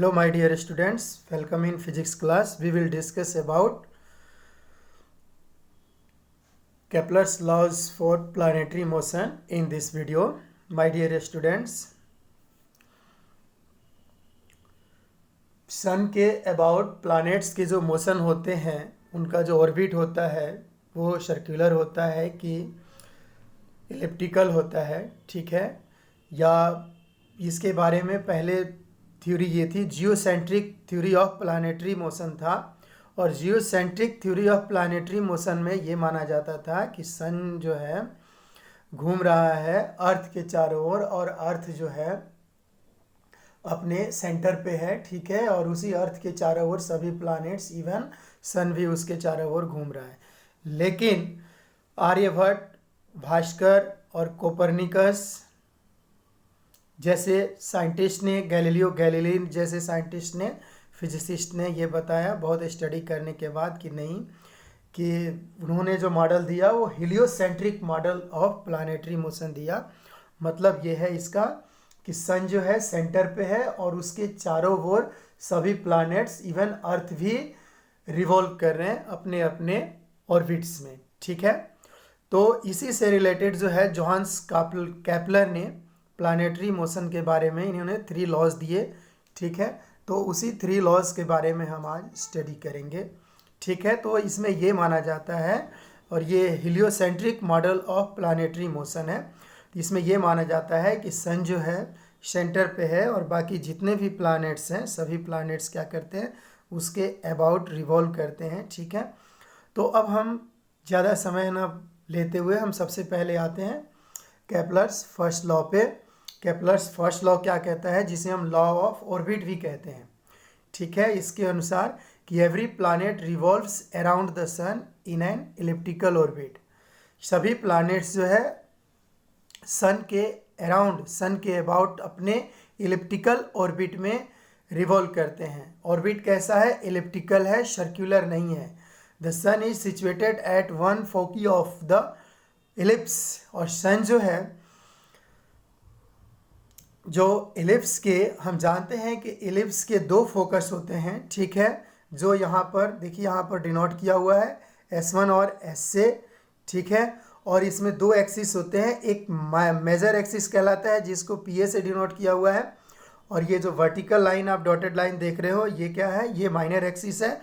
Hello my dear students, welcome in physics class. We will discuss about Kepler's laws for planetary motion in this video. My dear students, सन के about planets के जो motion होते हैं उनका जो orbit होता है वो सर्कुलर होता है कि एलिप्टिकल होता है, ठीक है। या इसके बारे में पहले थ्योरी ये थी, geocentric theory of planetary motion था। और geocentric theory of planetary motion में ये माना जाता था कि सन जो है घूम रहा है अर्थ के चारों ओर और अर्थ जो है अपने सेंटर पे है, ठीक है। और उसी अर्थ के चारों ओर सभी प्लैनेट्स, इवन सन भी उसके चारों ओर घूम रहा है। लेकिन आर्यभट्ट, भास्कर और कोपरनिकस जैसे साइंटिस्ट ने, गैलीलियो गैलीली जैसे साइंटिस्ट ने, फिजिसिस्ट ने ये बताया बहुत स्टडी करने के बाद कि नहीं, कि उन्होंने जो मॉडल दिया वो heliocentric model of planetary motion दिया। मतलब ये है इसका कि सन जो है सेंटर पे है और उसके चारों ओर सभी प्लैनेट्स, इवन अर्थ भी रिवॉल्व कर रहे हैं अपने अपने ऑर्बिट्स में, ठीक है। तो इसी से रिलेटेड जो है जोहान्स केपलर ने प्लानिटरी मोशन के बारे में इन्होंने 3 लॉज दिए, ठीक है। तो उसी 3 लॉज के बारे में हम आज स्टडी करेंगे, ठीक है। तो इसमें ये माना जाता है, और ये heliocentric model of planetary motion है, इसमें ये माना जाता है कि सन जो है सेंटर पे है और बाकी जितने भी प्लैनेट्स हैं सभी प्लैनेट्स क्या करते हैं उसके अबाउट रिवॉल्व करते हैं, ठीक है। तो अब हम ज़्यादा समय ना लेते हुए हम सबसे पहले आते हैं केपलर्स फर्स्ट लॉ पे। केपलर्स फर्स्ट लॉ क्या कहता है, जिसे हम लॉ ऑफ ऑर्बिट भी कहते हैं, ठीक है। इसके अनुसार कि every planet revolves around the sun in an elliptical orbit. सभी प्लैनेट्स जो है सन के अराउंड, सन के अबाउट अपने एलिप्टिकल ऑर्बिट में रिवॉल्व करते हैं। ऑर्बिट कैसा है, एलिप्टिकल है, सर्कुलर नहीं है। The sun is situated at one foci of the ellipse. और सन जो है, जो एलिप्स के, हम जानते हैं कि एलिप्स के 2 फोकस होते हैं, ठीक है। जो यहाँ पर देखिए, यहाँ पर डिनोट किया हुआ है S1 और S से, ठीक है। और इसमें 2 एक्सिस होते हैं, एक मेजर एक्सिस कहलाता है जिसको PA से डिनोट किया हुआ है, और ये जो वर्टिकल लाइन आप डॉटेड लाइन देख रहे हो ये क्या है, ये माइनर एक्सिस है।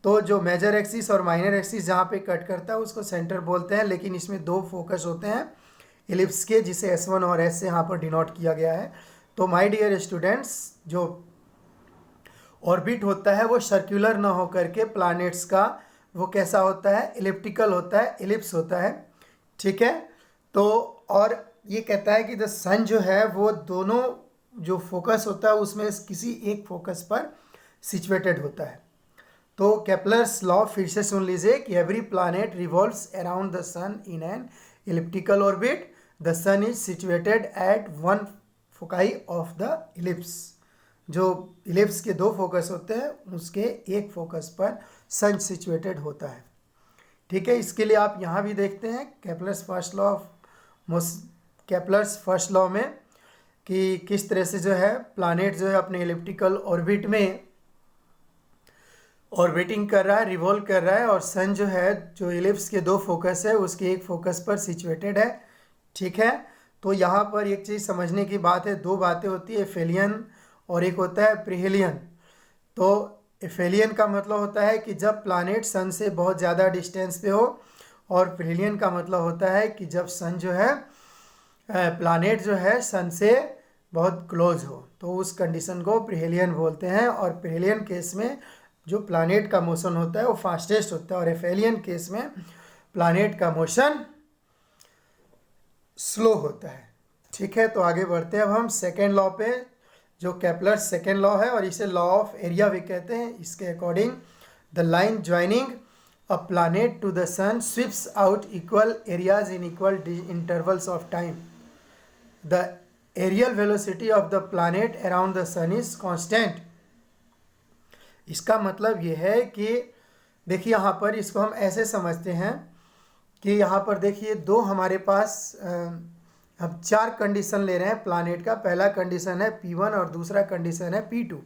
तो जो मेजर एक्सिस और माइनर एक्सिस जहाँ पे कट करता है उसको सेंटर बोलते हैं। लेकिन इसमें 2 फोकस होते हैं एलिप्स के, जिसे S1 और S से यहाँ पर डिनोट किया गया है। तो माय डियर स्टूडेंट्स, जो ऑर्बिट होता है वो सर्कुलर ना हो करके प्लैनेट्स का वो कैसा होता है, एलिप्टिकल होता है, एलिप्स होता है, ठीक है। तो और ये कहता है कि द सन जो है वो दोनों जो फोकस होता है उसमें किसी एक फोकस पर सिचुएटेड होता है। तो केपलर्स लॉ फिर से सुन लीजिए कि every planet revolves around the sun in an elliptical orbit. The sun is situated at one foci of the ellipse. जो इलिप्स के 2 फोकस होते हैं उसके एक फोकस पर सन सिचुएटेड होता है, ठीक है। इसके लिए आप यहाँ भी देखते हैं Kepler's first law Kepler's first law में कि किस तरह से जो है प्लैनेट जो है अपने एलिप्टिकल ऑर्बिट में ऑर्बिटिंग कर रहा है, रिवॉल्व कर रहा है, और सन जो है, जो इलिप्स के 2 फोकस है उसके एक फोकस पर सिचुएटेड है, ठीक है। तो यहाँ पर एक चीज़ समझने की बात है, 2 बातें होती है, एफेलियन और एक होता है प्रिहेलियन। तो एफेलियन का मतलब होता है कि जब प्लैनेट सन से बहुत ज़्यादा डिस्टेंस पे हो, और प्रिहेलियन का मतलब होता है कि जब सन जो है, प्लैनेट जो है सन से बहुत क्लोज हो, तो उस कंडीशन को प्रिहेलियन बोलते हैं। और प्रिहेलियन केस में जो प्लैनेट का मोशन होता है वो फास्टेस्ट होता है, और एफेलियन केस में प्लैनेट का मोशन स्लो होता है, ठीक है। तो आगे बढ़ते हैं अब हम सेकेंड लॉ पे, जो केपलर सेकेंड लॉ है, और इसे लॉ ऑफ एरिया भी कहते हैं। इसके according the line joining a planet to the sun sweeps out equal areas in equal intervals of time. The areal velocity of the planet around the sun is constant. इसका मतलब ये है कि देखिए यहाँ पर इसको हम ऐसे समझते हैं कि यहाँ पर देखिए 2 हमारे पास अब 4 कंडीशन ले रहे हैं प्लैनेट का। पहला कंडीशन है P1 और दूसरा कंडीशन है P2।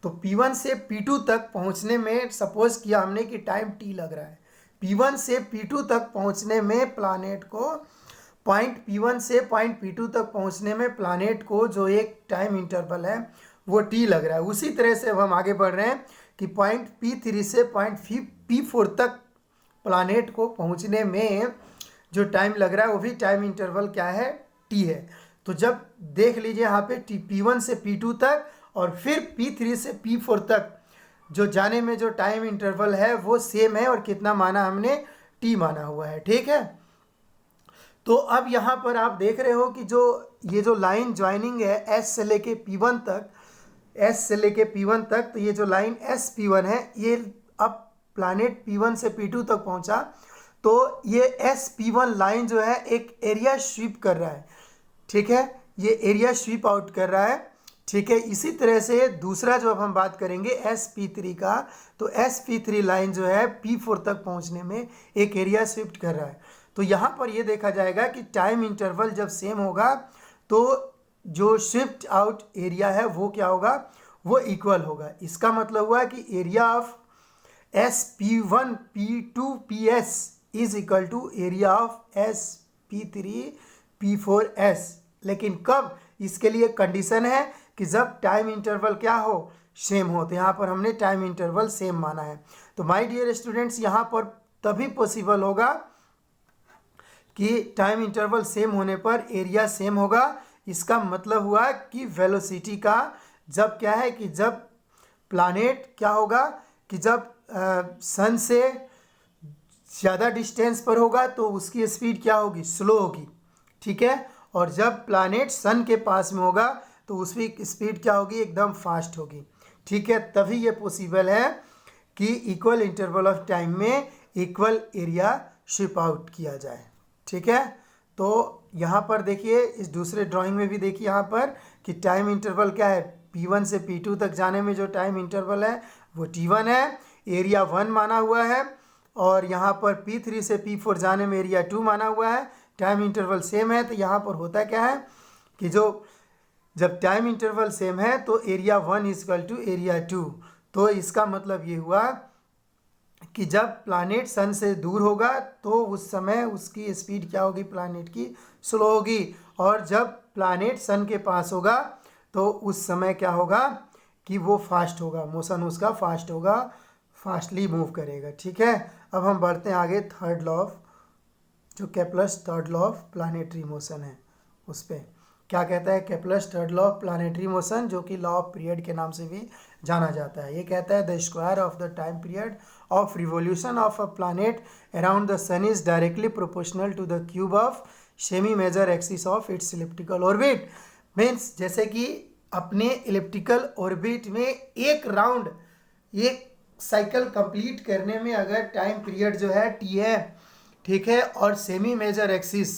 तो P1 से P2 तक पहुंचने में सपोज किया हमने कि टाइम t लग रहा है। P1 से P2 तक पहुंचने में प्लानेट को पॉइंट P1 से पॉइंट P2 तक पहुंचने में प्लानेट को जो एक टाइम इंटरवल है वो t लग रहा है। उसी तरह से अब हम आगे बढ़ रहे हैं कि पॉइंट P3 से पॉइंट P4 तक प्लानेट को पहुंचने में जो टाइम लग रहा है वो भी टाइम इंटरवल क्या है, t है। तो जब देख लीजिए यहाँ पे P1 से P2 तक और फिर P3 से P4 तक जो जाने में जो टाइम इंटरवल है वो सेम है और कितना माना हमने, t माना हुआ है। ठीक है, तो अब यहाँ पर आप देख रहे हो कि जो ये जो लाइन ज्वाइनिंग है S से लेके P1 तक, S से लेके P1 तक, तो ये जो लाइन SP1 है ये अब प्लानेट P1 से P2 तक पहुंचा तो ये SP1 लाइन जो है एक एरिया स्वीप कर रहा है। ठीक है, ये एरिया स्वीप आउट कर रहा है। ठीक है, इसी तरह से दूसरा जो अब हम बात करेंगे SP3 का, तो SP3 लाइन जो है P4 तक पहुंचने में एक एरिया स्विफ्ट कर रहा है। तो यहाँ पर ये देखा जाएगा कि टाइम इंटरवल जब सेम होगा तो जो शिफ्ट आउट एरिया है वो क्या होगा, वो इक्वल होगा। इसका मतलब हुआ कि area of SP1 P2 PS is equal to area of SP3 P4 S। लेकिन कब, इसके लिए कंडीशन है कि जब टाइम इंटरवल क्या हो, सेम हो। तो यहाँ पर हमने टाइम इंटरवल सेम माना है। तो माय डियर स्टूडेंट्स, यहाँ पर तभी पॉसिबल होगा कि टाइम इंटरवल सेम होने पर एरिया सेम होगा। इसका मतलब हुआ कि वेलोसिटी का जब क्या है कि जब प्लानेट क्या होगा कि जब सन से ज़्यादा डिस्टेंस पर होगा तो उसकी स्पीड क्या होगी, स्लो होगी। ठीक है, और जब प्लानेट सन के पास में होगा तो उसकी स्पीड क्या होगी, एकदम फास्ट होगी। ठीक है, तभी ये पॉसिबल है कि इक्वल इंटरवल ऑफ टाइम में इक्वल एरिया शिप आउट किया जाए। ठीक है, तो यहाँ पर देखिए इस दूसरे ड्राइंग में भी देखिए यहाँ पर कि टाइम इंटरवल क्या है, P1 से P2 तक जाने में जो टाइम इंटरवल है वो T1 है, एरिया 1 माना हुआ है। और यहाँ पर P3 से P4 जाने में एरिया 2 माना हुआ है। टाइम इंटरवल सेम है तो यहाँ पर होता क्या है कि जो जब टाइम इंटरवल सेम है तो एरिया 1 इक्वल टू एरिया 2। तो इसका मतलब ये हुआ कि जब प्लानेट सन से दूर होगा तो उस समय उसकी स्पीड क्या होगी, प्लानेट की स्लो होगी। और जब प्लानेट सन के पास होगा तो उस समय क्या होगा कि वो फास्ट होगा, मोशन उसका फास्ट होगा, फास्टली मूव करेगा। ठीक है, अब हम बढ़ते हैं आगे थर्ड लॉ ऑफ, जो Kepler's third law of planetary motion है उस पर। क्या कहता है Kepler's third law of planetary motion, जो कि लॉ ऑफ पीरियड के नाम से भी जाना जाता है। ये कहता है the square of the time period of revolution of a planet around the sun is directly proportional to the cube of semi major axis of its elliptical orbit. Means जैसे कि अपने इलिप्टिकल ऑर्बिट में एक round, एक cycle complete करने में अगर time period जो है t है, ठीक है, और सेमी मेजर एक्सिस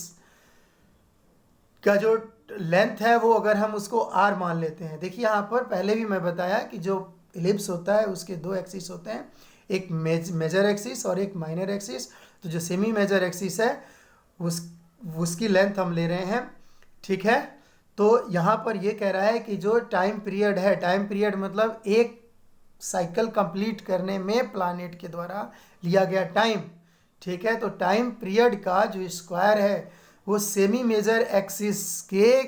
का जो लेंथ है वो अगर हम उसको r मान लेते हैं। देखिए यहाँ पर पहले भी मैं बताया कि जो इलिप्स होता है उसके दो एक्सिस होते हैं, एक मेजर एक्सिस और एक माइनर एक्सिस। तो जो सेमी मेजर एक्सिस है उसकी लेंथ हम ले रहे हैं। ठीक है, तो यहाँ पर ये कह रहा है कि जो टाइम पीरियड है, टाइम पीरियड मतलब एक साइकिल कंप्लीट करने में प्लानेट के द्वारा लिया गया टाइम। ठीक है, तो टाइम पीरियड का जो स्क्वायर है वो सेमी मेजर एक्सिस के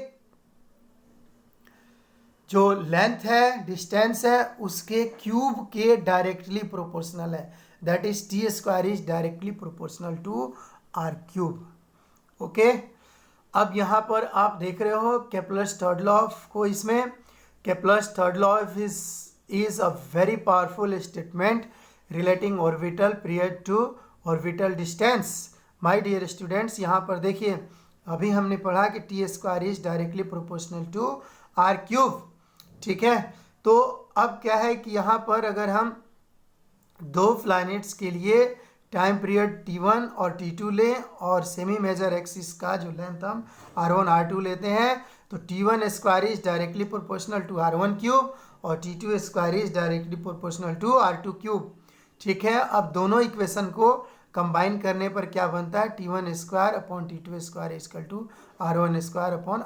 जो लेंथ है, डिस्टेंस है, उसके क्यूब के डायरेक्टली प्रोपोर्शनल है। That is T square is directly proportional to R cube. Okay, अब यहाँ पर आप देख रहे हो केप्लर्स थर्ड लॉ ऑफ को। इसमें Kepler's third law of is a very powerful statement relating orbital period to orbital distance. My dear students, यहाँ पर देखिए अभी हमने पढ़ा कि T square is directly proportional to R cube. ठीक है, तो अब क्या है कि यहाँ पर अगर हम दो प्लैनेट्स के लिए टाइम पीरियड T1 और T2 लें और सेमी मेजर एक्सिस का जो लेंथ हम R1 R2 लेते हैं तो T1 square is directly proportional to R1 cube और T2 square is directly proportional to R2 cube. ठीक है, अब दोनों इक्वेशन को कंबाइन करने पर क्या बनता है, T1 square upon T2 square equal to R1 square upon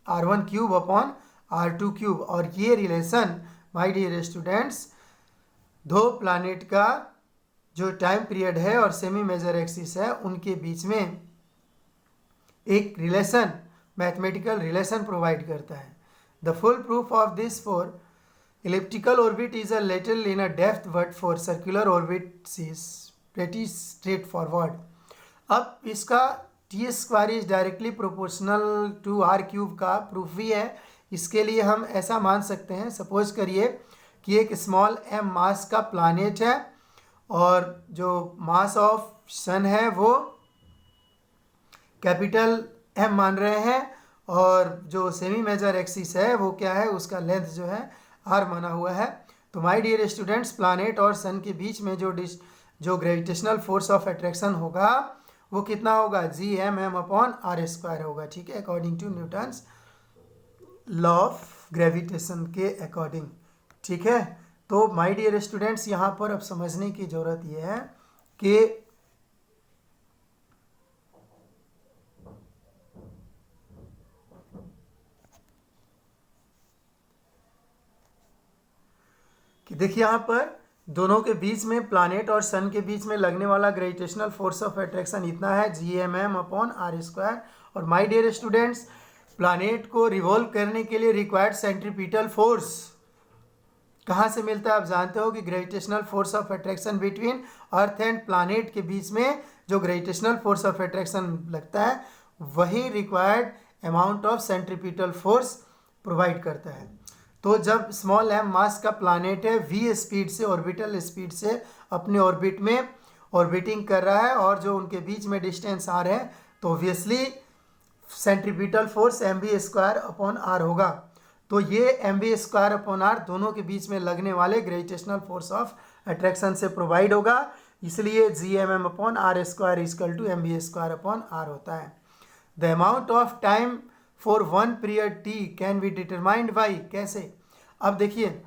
R1 cube upon R2 cube. और ये रिलेशन माय डियर स्टूडेंट्स, दो प्लानिट का जो टाइम पीरियड है और सेमी मेजर एक्सिस है उनके बीच में एक रिलेशन, मैथमेटिकल रिलेशन प्रोवाइड करता है। The full proof of this for elliptical orbit is a little in a depth, but for circular orbit is pretty straightforward. अब इसका T square is directly proportional to R cube का proof भी है। इसके लिए हम ऐसा मान सकते हैं, सपोज करिए कि एक स्मॉल एम मास का प्लानेट है और जो मास ऑफ सन है वो कैपिटल एम मान रहे हैं, और जो सेमी मेजर एक्सिस है वो क्या है, उसका लेंथ जो है आर माना हुआ है। तो माय डियर स्टूडेंट्स, प्लानेट और सन के बीच में जो ग्रेविटेशनल फोर्स ऑफ अट्रैक्शन होगा वो कितना होगा, Gm/r² होगा। ठीक है, according to Newton's law of gravitation के अकॉर्डिंग। ठीक है, तो माय डियर स्टूडेंट्स यहाँ पर अब समझने की जरूरत यह है कि देखिए यहाँ पर दोनों के बीच में, प्लानेट और सन के बीच में लगने वाला ग्रेविटेशनल फोर्स ऑफ अट्रैक्शन इतना है Gm/r²। और माय डियर स्टूडेंट्स, प्लानेट को रिवॉल्व करने के लिए रिक्वायर्ड सेंट्रीपिटल फोर्स कहाँ से मिलता है? आप जानते हो कि gravitational force of attraction between earth and planet के बीच में जो ग्रेविटेशनल फोर्स ऑफ अट्रैक्शन लगता है वही required amount of centripetal force provide करता है। तो जब स्मॉल एम मास का प्लानेट है v स्पीड से, ऑर्बिटल स्पीड से अपने ऑर्बिट में ऑर्बिटिंग कर रहा है और जो उनके बीच में डिस्टेंस r है, तो ऑब्वियसली सेंट्रीपिटल फोर्स mv²/r होगा। तो ये mv²/r दोनों के बीच में लगने वाले ग्रेविटेशनल फोर्स ऑफ अट्रैक्शन से प्रोवाइड होगा, इसलिए Gmm/r² mv²/r होता है। The amount of time for one period t can be determined by, कैसे? अब देखिए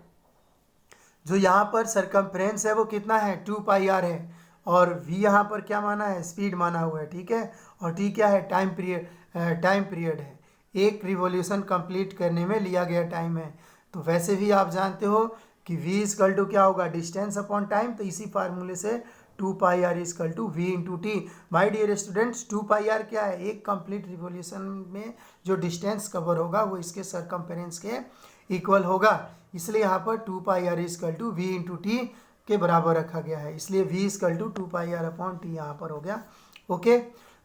जो यहाँ पर सरकमफ्रेंस है वो कितना है, 2πr है, और v यहाँ पर क्या माना है, स्पीड माना हुआ है। ठीक है, और t क्या है, टाइम पीरियड है, एक रिवॉल्यूशन कंप्लीट करने में लिया गया टाइम है। तो वैसे भी आप जानते हो कि v इक्वल टू क्या होगा, डिस्टेंस अपॉन टाइम। तो इसी फार्मूले से 2πr equal to v into T. My dear students, 2πr क्या है, एक कंप्लीट रिवॉल्यूशन में जो डिस्टेंस कवर होगा वो इसके सरकमफ्रेंस के इक्वल होगा, इसलिए यहाँ पर 2πr equal to v into T के बराबर रखा गया है, इसलिए v equal to 2πr upon T यहाँ पर हो गया। ओके,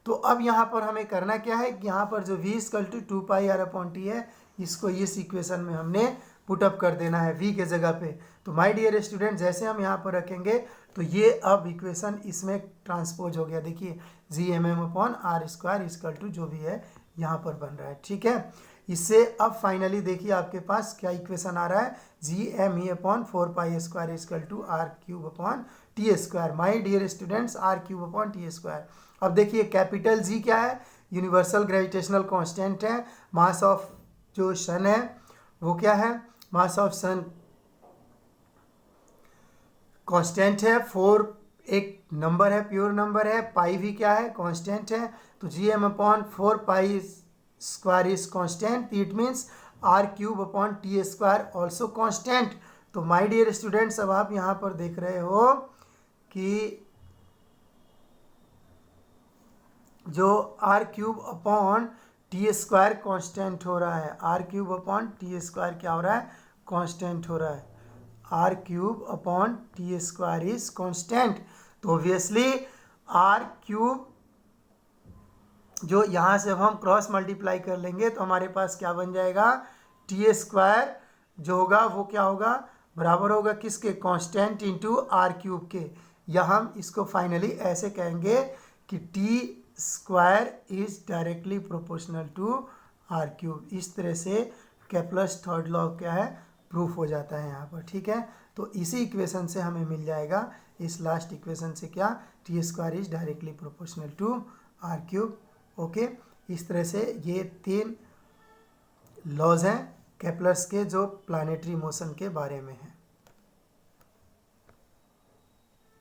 तो अब यहाँ पर हमें करना क्या है कि यहाँ पर जो v equal to 2πr upon T है इसको इस इक्वेशन में हमने पुटअप कर देना है v के जगह पे। तो माय डियर स्टूडेंट, जैसे हम यहाँ पर रखेंगे तो ये अब इक्वेशन इसमें ट्रांसपोज हो गया। देखिए Gmm/r² इक्वल टू जो भी है यहाँ पर बन रहा है। ठीक है, इससे अब फाइनली देखिए आपके पास क्या इक्वेशन आ रहा है, Gme/4π² equal to r³/t²। My dear students, r³/t²। अब देखिए कैपिटल G क्या है, यूनिवर्सल ग्रेविटेशनल कांस्टेंट है। मास ऑफ जो सन है वो क्या है, मास ऑफ सन कांस्टेंट है, 4 एक नंबर है, प्योर नंबर है, पाई भी क्या है, कांस्टेंट है। तो Gm/4π² is constant, it means r³/t² also constant. तो माय डियर स्टूडेंट्स, अब आप यहाँ पर देख रहे हो कि जो r³/t² कांस्टेंट हो रहा है, r³/t² क्या हो रहा है, कांस्टेंट हो रहा है, r³/t² इज कांस्टेंट। तो ऑब्वियसली r³ जो यहाँ से अब हम क्रॉस मल्टीप्लाई कर लेंगे तो हमारे पास क्या बन जाएगा, t² जो होगा वो क्या होगा, बराबर होगा किसके, कांस्टेंट इंटू r³ के। या हम इसको फाइनली ऐसे कहेंगे कि t² is directly proportional to r³। इस तरह से केप्लर्स थर्ड लॉ क्या है, प्रूफ हो जाता है यहाँ पर। ठीक है, तो इसी इक्वेशन से हमें मिल जाएगा, इस लास्ट इक्वेशन से क्या, t² is directly proportional to r³। Okay, इस तरह से ये 3 लॉज हैं केप्लर्स के जो प्लानेटरी मोशन के बारे में हैं।